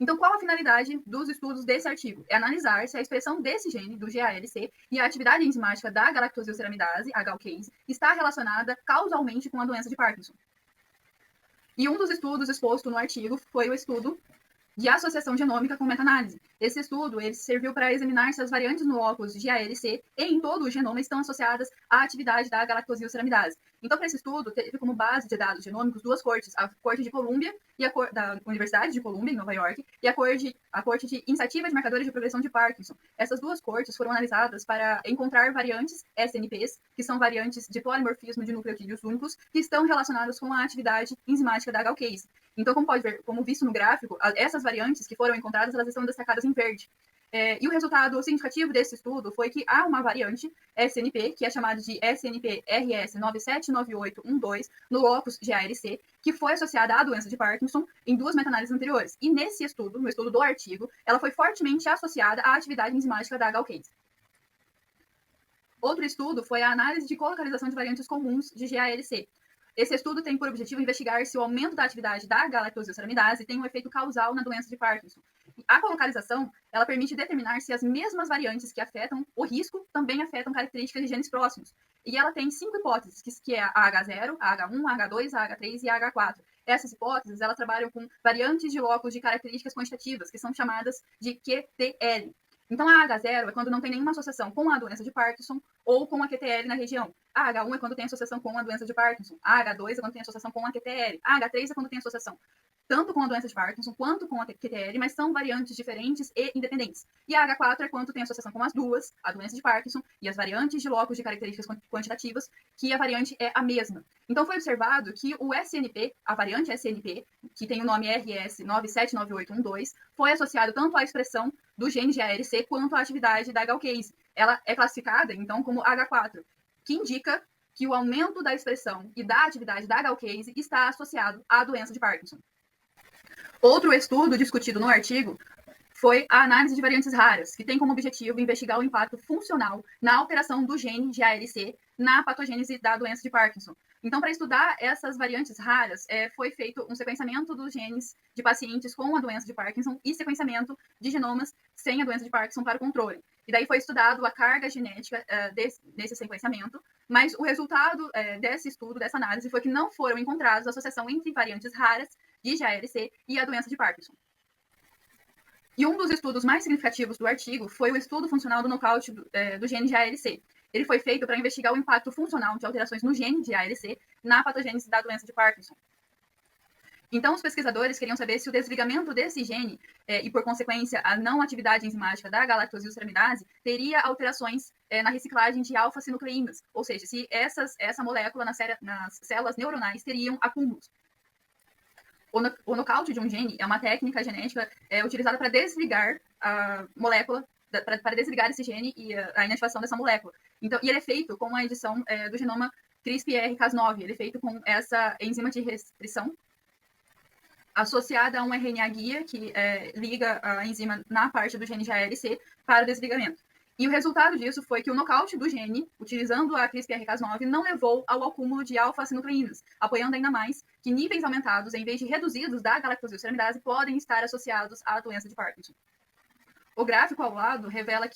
B: Então, qual a finalidade dos estudos desse artigo? É analisar se a expressão desse gene, do GALC, e a atividade enzimática da galactosilceramidase, a GALCase, está relacionada causalmente com a doença de Parkinson. E um dos estudos exposto no artigo foi o estudo de associação genômica com meta-análise. Esse estudo ele serviu para examinar se as variantes no locus de GALC e em todo o genoma estão associadas à atividade da galactosilceramidase. Então, para esse estudo, teve como base de dados genômicos duas cortes, a corte de Columbia e da Universidade de Columbia, em Nova York, e a corte de Iniciativa de Marcadores de Progressão de Parkinson. Essas duas cortes foram analisadas para encontrar variantes SNPs, que são variantes de polimorfismo de nucleotídeos únicos, que estão relacionadas com a atividade enzimática da GALCase. Então, como pode ver, como visto no gráfico, essas variantes que foram encontradas, elas estão destacadas em verde. E o resultado significativo desse estudo foi que há uma variante SNP, que é chamada de SNP-RS979812, no locus GALC, que foi associada à doença de Parkinson em duas meta-análises anteriores. E nesse estudo, no estudo do artigo, ela foi fortemente associada à atividade enzimática da GALCase. Outro estudo foi a análise de colocalização de variantes comuns de GALC. Esse estudo tem por objetivo investigar se o aumento da atividade da galactosilceramidase tem um efeito causal na doença de Parkinson. A colocalização, ela permite determinar se as mesmas variantes que afetam o risco também afetam características de genes próximos. E ela tem 5 hipóteses, que é a H0, a H1, a H2, a H3 e a H4. Essas hipóteses, elas trabalham com variantes de locus de características quantitativas, que são chamadas de QTL. Então, a H0 é quando não tem nenhuma associação com a doença de Parkinson ou com a QTL na região. A H1 é quando tem associação com a doença de Parkinson. A H2 é quando tem associação com a QTL. A H3 é quando tem associação tanto com a doença de Parkinson quanto com a QTL, mas são variantes diferentes e independentes. E a H4 é quando tem associação com as duas, a doença de Parkinson e as variantes de locus de características quantitativas, que a variante é a mesma. Então, foi observado que o SNP, a variante SNP, que tem o nome RS979812, foi associado tanto à expressão do gene GALC quanto à atividade da GALCase. Ela é classificada, então, como H4, que indica que o aumento da expressão e da atividade da GALCase está associado à doença de Parkinson. Outro estudo discutido no artigo foi a análise de variantes raras, que tem como objetivo investigar o impacto funcional na alteração do gene GALC na patogênese da doença de Parkinson. Então, para estudar essas variantes raras, foi feito um sequenciamento dos genes de pacientes com a doença de Parkinson e sequenciamento de genomas sem a doença de Parkinson para o controle. E daí foi estudado a carga genética desse sequenciamento, mas o resultado desse estudo, dessa análise, foi que não foram encontrados associação entre variantes raras de GALC e a doença de Parkinson. E um dos estudos mais significativos do artigo foi o estudo funcional do nocaute do gene GALC. Ele foi feito para investigar o impacto funcional de alterações no gene de GALC na patogênese da doença de Parkinson. Então, os pesquisadores queriam saber se o desligamento desse gene e, por consequência, a não atividade enzimática da galactosilceramidase teria alterações na reciclagem de alfa-sinucleínas, ou seja, se essa molécula nas células neuronais teriam acúmulos. O nocaute de um gene é uma técnica genética utilizada para desligar a molécula, para desligar esse gene e a inativação dessa molécula. Então, e ele é feito com a edição do genoma CRISPR-Cas9, ele é feito com essa enzima de restrição associada a um RNA guia que liga a enzima na parte do gene GALC para o desligamento. E o resultado disso foi que o nocaute do gene, utilizando a CRISPR-Cas9, não levou ao acúmulo de alfa-sinucleínas, apoiando ainda mais que níveis aumentados, em vez de reduzidos da galactosilceramidase, podem estar associados à doença de Parkinson. O gráfico ao lado revela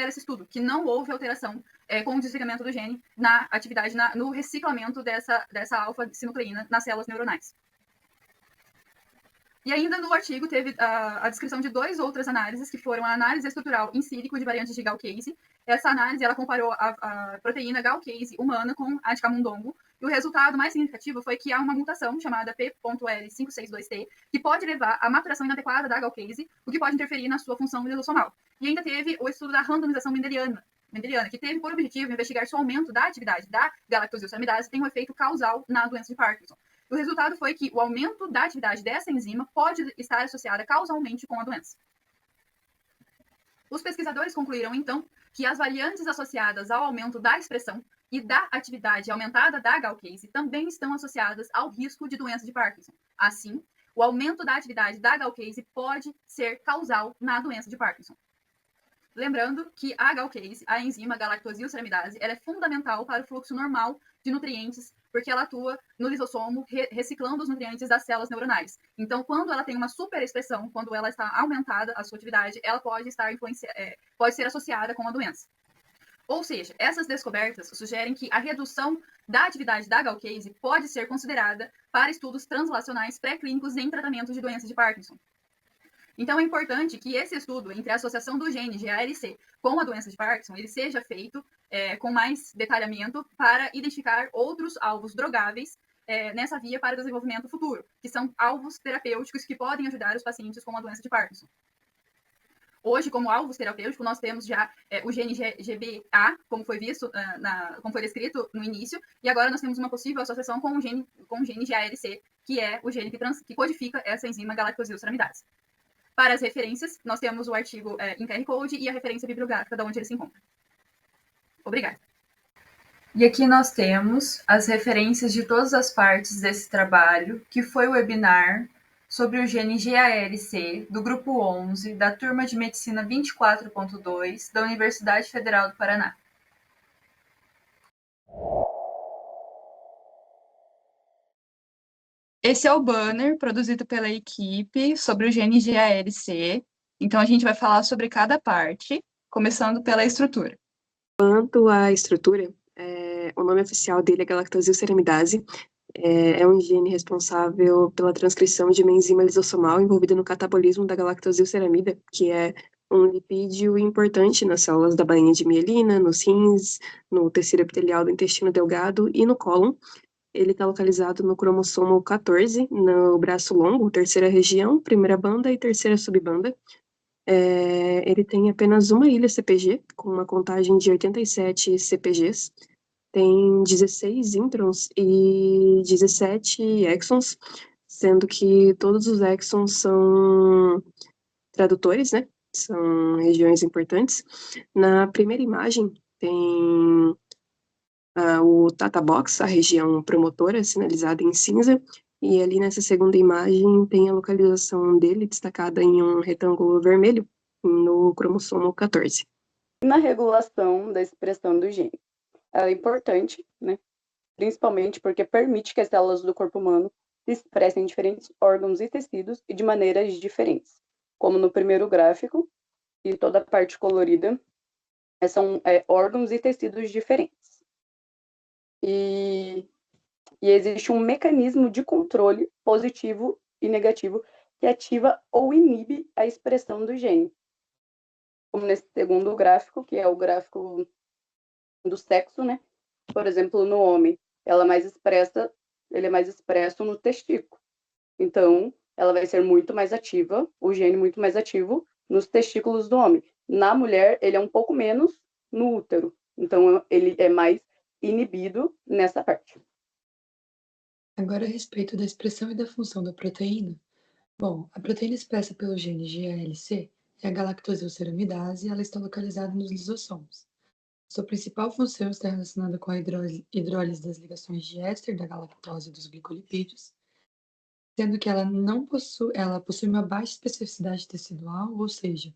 B: esse estudo, que não houve alteração com o desligamento do gene na atividade, no reciclamento dessa alfa-sinucleína nas células neuronais. E ainda no artigo teve a descrição de 2 outras análises, que foram a análise estrutural in silico de variantes de GalCase. Essa análise ela comparou a proteína GalCase humana com a de camundongo, e o resultado mais significativo foi que há uma mutação chamada P.L562T, que pode levar à maturação inadequada da GalCase, o que pode interferir na sua função lisossomal. E ainda teve o estudo da randomização mendeliana, que teve por objetivo investigar se o aumento da atividade da galactosilceramidase tem um efeito causal na doença de Parkinson. O resultado foi que o aumento da atividade dessa enzima pode estar associada causalmente com a doença. Os pesquisadores concluíram, então, que as variantes associadas ao aumento da expressão e da atividade aumentada da GalCase também estão associadas ao risco de doença de Parkinson. Assim, o aumento da atividade da GalCase pode ser causal na doença de Parkinson. Lembrando que a GalCase, a enzima galactosilceramidase, ela é fundamental para o fluxo normal de nutrientes, porque ela atua no lisossomo, reciclando os nutrientes das células neuronais. Então, quando ela tem uma superexpressão, quando ela está aumentada a sua atividade, ela pode ser associada com a doença. Ou seja, essas descobertas sugerem que a redução da atividade da GalCase pode ser considerada para estudos translacionais pré-clínicos em tratamento de doenças de Parkinson. Então, é importante que esse estudo entre a associação do gene GALC com a doença de Parkinson ele seja feito com mais detalhamento para identificar outros alvos drogáveis nessa via para o desenvolvimento futuro, que são alvos terapêuticos que podem ajudar os pacientes com a doença de Parkinson. Hoje, como alvos terapêuticos, nós temos já o gene GBA, como foi visto, como foi descrito no início, e agora nós temos uma possível associação com o gene GALC, que é o gene que codifica essa enzima galactosilceramidase. Para as referências, nós temos o artigo em QR Code e a referência bibliográfica de onde ele se encontra. Obrigada. E aqui nós temos as referências de todas as partes desse trabalho, que foi o webinar sobre o gene GALC do grupo 11 da turma de medicina 24.2 da Universidade Federal do Paraná. Esse é o banner produzido pela equipe sobre o gene GALC. Então, a gente vai falar sobre cada parte, começando pela estrutura.
F: Quanto à estrutura, o nome oficial dele é galactosilceramidase. É um gene responsável pela transcrição de uma enzima lisossomal envolvida no catabolismo da galactosilceramida, que é um lipídio importante nas células da bainha de mielina, nos rins, no tecido epitelial do intestino delgado e no cólon. Ele está localizado no cromossomo 14, no braço longo, terceira região, primeira banda e terceira subbanda. Ele tem apenas uma ilha CPG, com uma contagem de 87 CPGs. Tem 16 introns e 17 exons, sendo que todos os exons são tradutores, né? São regiões importantes. Na primeira imagem tem o Tata Box, a região promotora, sinalizada em cinza, e ali nessa segunda imagem tem a localização dele destacada em um retângulo vermelho no cromossomo 14.
G: Na regulação da expressão do gene. Ela é importante, né? Principalmente porque permite que as células do corpo humano se expressem em diferentes órgãos e tecidos e de maneiras diferentes. Como no primeiro gráfico, e toda a parte colorida são órgãos e tecidos diferentes. E existe um mecanismo de controle positivo e negativo que ativa ou inibe a expressão do gene. Como nesse segundo gráfico, que é o gráfico do sexo, né? Por exemplo, no homem, ele é mais expresso no testículo. Então, ela vai ser muito mais ativa, o gene muito mais ativo nos testículos do homem. Na mulher, ele é um pouco menos no útero. Então, ele é mais inibido nessa parte.
C: Agora, a respeito da expressão e da função da proteína. Bom, a proteína expressa pelo gene GALC é a galactosilceramidase e ela está localizada nos lisossomos. Sua principal função está relacionada com a hidrólise das ligações de éster da galactose e dos glicolipídios, sendo que ela possui uma baixa especificidade tecidual, ou seja,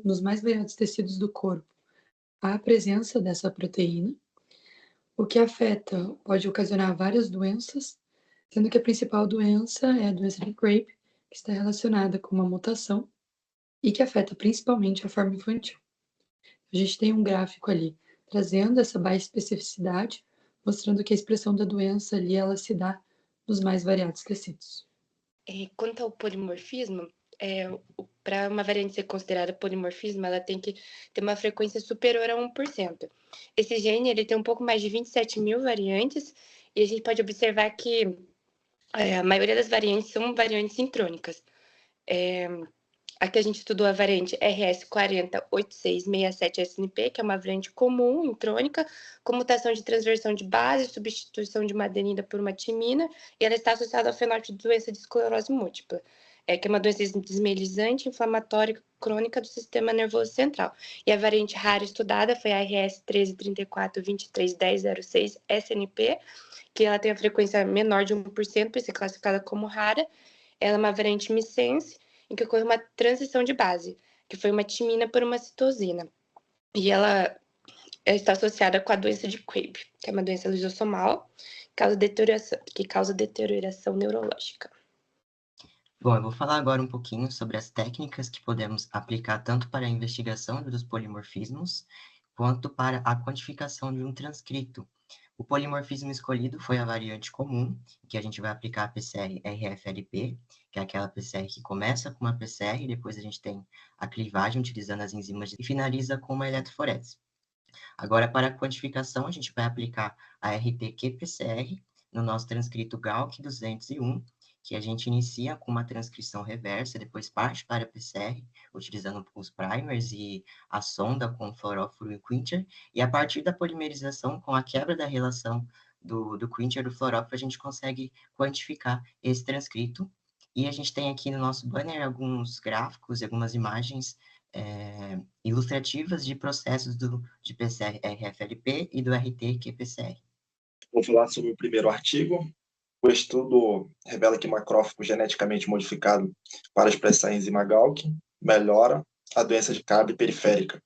C: nos mais variados tecidos do corpo, há a presença dessa proteína, o que pode ocasionar várias doenças, sendo que a principal doença é a doença de Grape, que está relacionada com uma mutação e que afeta principalmente a forma infantil. A gente tem um gráfico ali trazendo essa baixa especificidade, mostrando que a expressão da doença ali ela se dá nos mais variados tecidos.
H: Quanto ao polimorfismo, para uma variante ser considerada polimorfismo, ela tem que ter uma frequência superior a 1%. Esse gene ele tem um pouco mais de 27 mil variantes, e a gente pode observar que a maioria das variantes são variantes intrônicas. Aqui a gente estudou a variante RS408667SNP, que é uma variante comum, intrônica, com mutação de transversão de base, substituição de uma adenina por uma timina, e ela está associada ao fenótipo de doença de esclerose múltipla, que é uma doença desmielizante, inflamatória crônica do sistema nervoso central. E a variante rara estudada foi a RS1334231006SNP, que ela tem a frequência menor de 1%, por ser classificada como rara. Ela é uma variante missense, em que ocorre uma transição de base, que foi uma timina por uma citosina. E ela está associada com a doença de Grape, que é uma doença lisossomal, que causa deterioração neurológica.
E: Bom, eu vou falar agora um pouquinho sobre as técnicas que podemos aplicar tanto para a investigação dos polimorfismos, quanto para a quantificação de um transcrito. O polimorfismo escolhido foi a variante comum, que a gente vai aplicar a PCR-RFLP, que é aquela PCR que começa com uma PCR, e depois a gente tem a clivagem utilizando as enzimas e finaliza com uma eletroforese. Agora, para a quantificação, a gente vai aplicar a RT-qPCR no nosso transcrito Galk 201, que a gente inicia com uma transcrição reversa, depois parte para a PCR, utilizando os primers e a sonda com o fluoróforo e o quencher, e a partir da polimerização, com a quebra da relação do quencher e do fluoróforo, a gente consegue quantificar esse transcrito. E a gente tem aqui no nosso banner alguns gráficos e algumas imagens ilustrativas de processos de PCR-RFLP e do RT-qPCR.
I: Vou falar sobre o primeiro artigo. O estudo revela que macrófago geneticamente modificado para expressar a enzima Galk melhora a doença de Cabe periférica.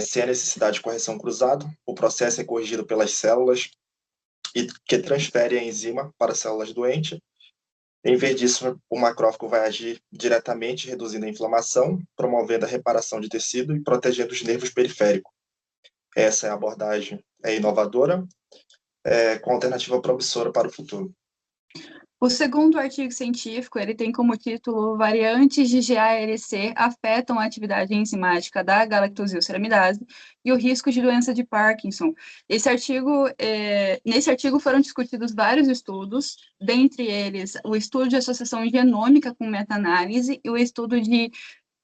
I: Sem a necessidade de correção cruzada, o processo é corrigido pelas células que transferem a enzima para as células doentes. Em vez disso, o macrófago vai agir diretamente, reduzindo a inflamação, promovendo a reparação de tecido e protegendo os nervos periféricos. Essa é a abordagem inovadora, com alternativa promissora para o futuro.
J: O segundo artigo científico, ele tem como título Variantes de GALC afetam a atividade enzimática da galactosilceramidase e o risco de doença de Parkinson. Nesse artigo foram discutidos vários estudos, dentre eles o estudo de associação genômica com meta-análise e o estudo de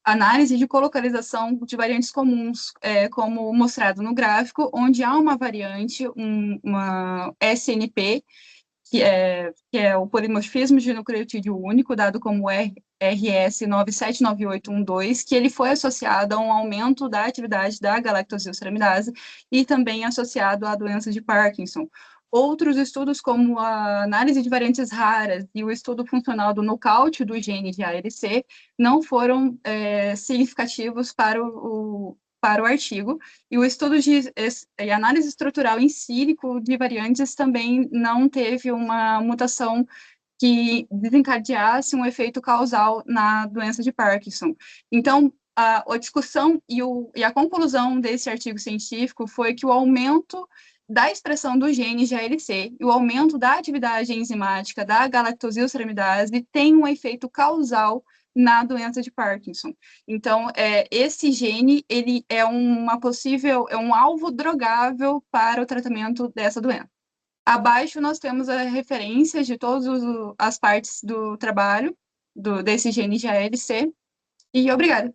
J: análise de colocalização de variantes comuns, como mostrado no gráfico, onde há uma variante, uma SNP, que é o polimorfismo de nucleotídeo único, dado como RS979812, que ele foi associado a um aumento da atividade da galactosilceramidase e também associado à doença de Parkinson. Outros estudos, como a análise de variantes raras e o estudo funcional do nocaute do gene de ALC, não foram significativos para o artigo, e o estudo de análise estrutural em sílico de variantes também não teve uma mutação que desencadeasse um efeito causal na doença de Parkinson. Então, a discussão e a conclusão desse artigo científico foi que o aumento da expressão do gene GALC e o aumento da atividade enzimática da galactosilceramidase tem um efeito causal na doença de Parkinson. Então, esse gene, ele é um alvo drogável para o tratamento dessa doença. Abaixo nós temos a referência de todas as partes do trabalho desse gene GALC, e obrigada.